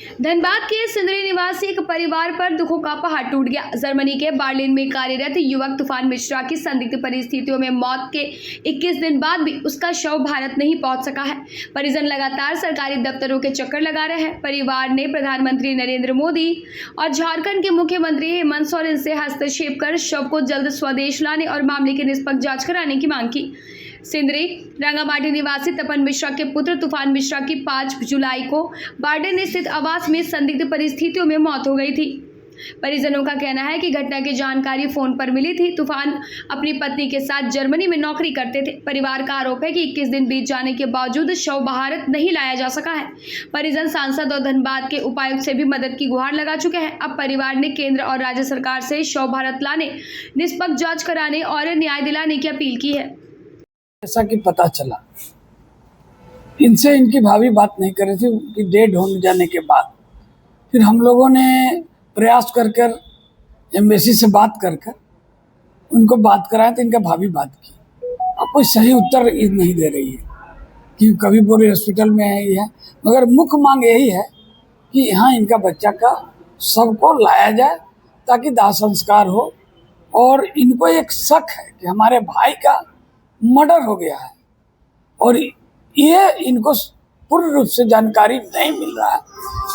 धनबाद के सिंदरी निवासी एक परिवार पर दुखों का पहाड़ टूट गया। जर्मनी के बर्लिन में कार्यरत युवक तूफान मिश्रा की संदिग्ध परिस्थितियों में मौत के 21 दिन बाद भी उसका शव भारत नहीं पहुंच सका है। परिजन लगातार सरकारी दफ्तरों के चक्कर लगा रहे हैं। परिवार ने प्रधानमंत्री नरेंद्र मोदी और झारखंड के मुख्यमंत्री हेमंत सोरेन से हस्तक्षेप कर शव को जल्द स्वदेश लाने और मामले की निष्पक्ष जांच कराने की मांग की। सिंदरी रंगामाटी निवासी तपन मिश्रा के पुत्र तूफान मिश्रा की 5 जुलाई को बार्डन स्थित आवास में संदिग्ध परिस्थितियों में मौत हो गई थी। परिजनों का कहना है कि घटना की जानकारी फोन पर मिली थी। तूफान अपनी पत्नी के साथ जर्मनी में नौकरी करते थे। परिवार का आरोप है कि 21 दिन बीत जाने के बावजूद शव भारत नहीं लाया जा सका है। परिजन सांसद और धनबाद के उपायुक्त से भी मदद की गुहार लगा चुके हैं। अब परिवार ने केंद्र और राज्य सरकार से शव भारत लाने, निष्पक्ष जांच कराने और न्याय दिलाने की अपील की है। जैसा कि पता चला, इनसे इनकी भाभी बात नहीं कर रही थी। उनकी डेड हो जाने के बाद फिर हम लोगों ने प्रयास कर एम्बेसी से बात कर उनको बात कराया, तो इनका भाभी बात की। अब कोई सही उत्तर नहीं दे रही है कि कभी बोरी हॉस्पिटल में है ये है, मगर मुख्य मांग यही है कि यहाँ इनका बच्चा का सबको लाया जाए ताकि दाह संस्कार हो। और इनको एक शक है कि हमारे भाई का मर्डर हो गया है और ये इनको पूर्ण रूप से जानकारी नहीं मिल रहा है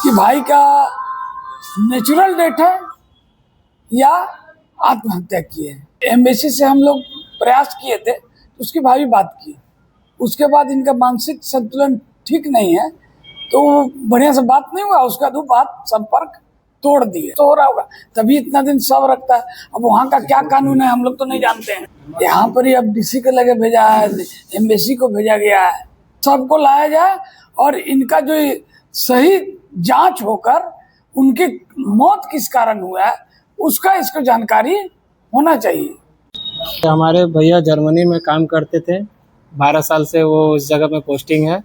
कि भाई का नेचुरल डेथ है या आत्महत्या की है। एम्बेसी से हम लोग प्रयास किए थे, तो उसकी भाभी बात की। उसके बाद इनका मानसिक संतुलन ठीक नहीं है, तो बढ़िया से बात नहीं हुआ। उसका दो बात संपर्क तोड़ दिए तो हो रहा होगा, तभी इतना दिन सब रखता है। अब वहाँ का क्या कानून है हम लोग तो नहीं जानते हैं। यहाँ पर ही अब डीसी के लगे भेजा है, एम्बेसी को भेजा गया है। सबको लाया जाए और इनका जो सही जांच होकर उनकी मौत किस कारण हुआ है उसका इसको जानकारी होना चाहिए। हमारे भैया जर्मनी में काम करते थे, 12 साल से वो उस जगह में पोस्टिंग है।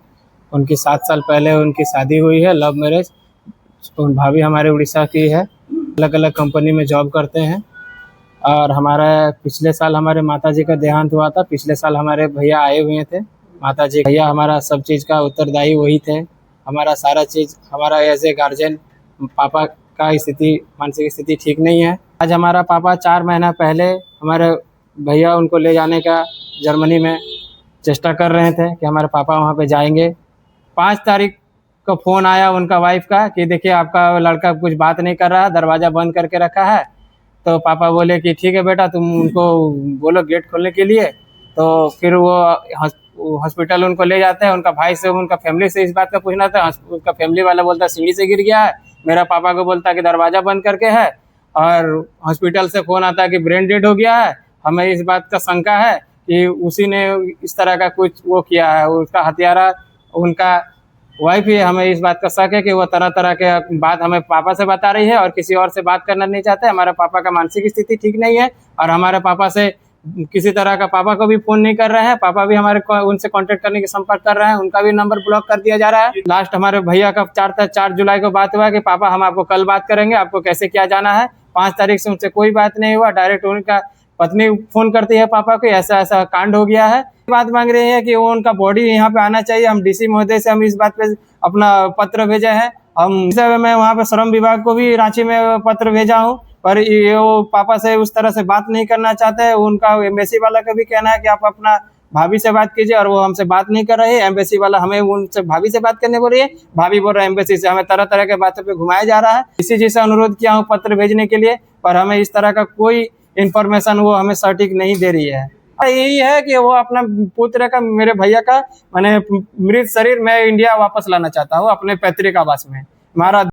उनकी 7 साल पहले उनकी शादी हुई है, लव मैरिज। भाभी हमारे उड़ीसा की है, अलग अलग कंपनी में जॉब करते हैं। और हमारा पिछले साल हमारे माताजी का देहांत हुआ था। पिछले साल हमारे भैया आए हुए थे। माताजी भैया हमारा सब चीज़ का उत्तरदायी वही थे। हमारा सारा चीज़, हमारा एज ए गार्जियन पापा का स्थिति, मानसिक स्थिति ठीक नहीं है। आज हमारा पापा 4 महीना पहले हमारे भैया उनको ले जाने का जर्मनी में चेष्टा कर रहे थे कि हमारे पापा वहाँ पे जाएंगे। 5 तारीख को फ़ोन आया उनका वाइफ का कि देखिए आपका लड़का कुछ बात नहीं कर रहा, दरवाज़ा बंद करके रखा है। तो पापा बोले कि ठीक है बेटा, तुम उनको बोलो गेट खोलने के लिए। तो फिर वो हॉस्पिटल उनको ले जाते हैं। उनका भाई से, उनका फैमिली से इस बात का पूछना था। उसका फैमिली वाला बोलता सीढ़ी से गिर गया है। मेरा पापा को बोलता कि दरवाज़ा बंद करके है। और हॉस्पिटल से फ़ोन आता कि ब्रेन डेड हो गया है। हमें इस बात का शंका है कि उसी ने इस तरह का कुछ वो किया है। उसका हत्यारा उनका वाइफ ही। हमें इस बात का शक है कि वो तरह तरह के बात हमें पापा से बता रही है और किसी और से बात करना नहीं चाहते। हमारे पापा का मानसिक स्थिति ठीक नहीं है और हमारे पापा से किसी तरह का पापा को भी फ़ोन नहीं कर रहे हैं। पापा भी हमारे उनसे कांटेक्ट करने की संपर्क कर रहे हैं, उनका भी नंबर ब्लॉक कर दिया जा रहा है। लास्ट हमारे भैया का 4 जुलाई को बात हुआ कि पापा हम आपको कल बात करेंगे, आपको कैसे क्या जाना है। 5 तारीख से उनसे कोई बात नहीं हुआ। डायरेक्ट उनका पत्नी फ़ोन करती है पापा को, ऐसा ऐसा कांड हो गया है। बात मांग रही है कि वो उनका बॉडी यहाँ पे आना चाहिए। हम डीसी महोदय से हम इस बात पे अपना पत्र भेजे हैं। मैं वहाँ पे श्रम विभाग को भी रांची में पत्र भेजा हूँ, पर ये वो पापा से उस तरह से बात नहीं करना चाहते हैं। उनका एम्बेसी वाला का भी कहना है कि आप अपना भाभी से बात कीजिए, और वो हमसे बात नहीं कर रही है। एम्बेसी वाला हमें उनसे भाभी से बात करने बोल रही है, भाभी बोल रहा है एम्बेसी से। हमें तरह तरह के बातों पे घुमाया जा रहा है। इसी चीज़ से अनुरोध किया हूँ पत्र भेजने के लिए, पर हमें इस तरह का कोई इन्फॉर्मेशन वो हमें सटीक नहीं दे रही है। यही है कि वो अपना पुत्र का, मेरे भैया का, मैंने मृत शरीर मैं इंडिया वापस लाना चाहता हूँ अपने पैतृक आवास में। हमारा